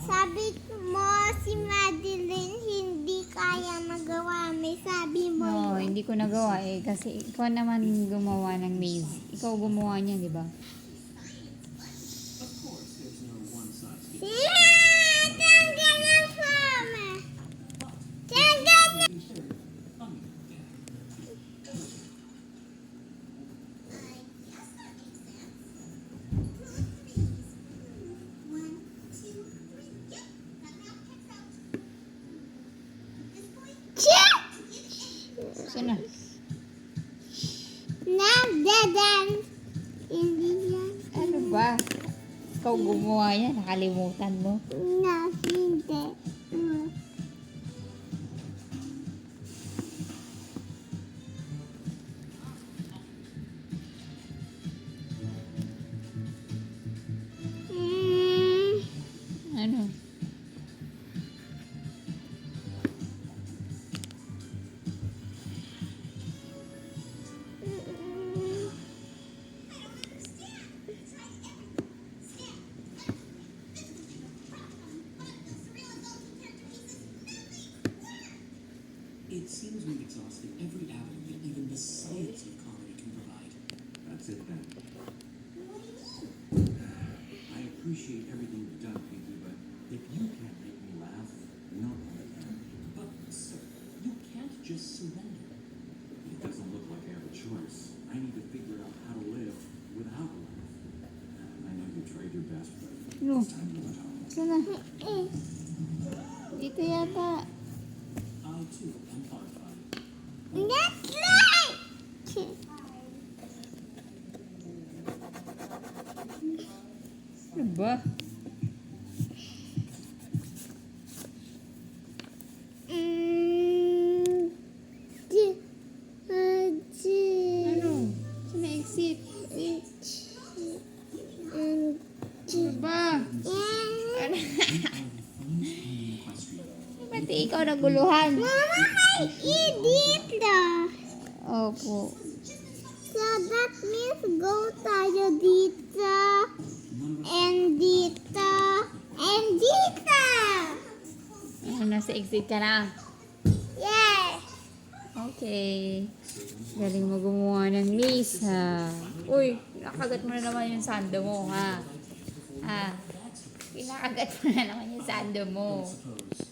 Sabi mo si Madeline hindi kaya magawa. May sabi mo No, yun. hindi ko nagawa eh. Kasi ikaw naman gumawa ng maze. Ikaw gumawa niya, di ba? Sila! Tanggal na forma! Tanggal na! Sana. Nagdadan. Hindi yan. Ano ba? Ikaw gumawa niya, nakalimutan mo. Hindi. Ano? It seems we've exhausted every avenue that even the science of comedy can provide. That's it then. I appreciate everything you've done, Pinky, but if you can't make me laugh, no one can. But, sir, you can't just surrender. It doesn't look like I have a choice. I need to figure out how to live without a laugh. I know you tried your best, but No. it's time to let go. Sana. Dito yata. I, too, am horrified. That's right! Ano ba? Ano? Sana exit. Ano ba? Ano? Pati ikaw naguluhan. Mama, may dito. Opo. So that means go tayo dito. And dito. And dito. Ano, nasa exit ka na? Yes. Okay. Galing mo gumawa ng lace, ha? Uy, nakagat mo na naman yung sando mo, ha? Ha? Pinakagat mo na naman yung sando mo. Suppose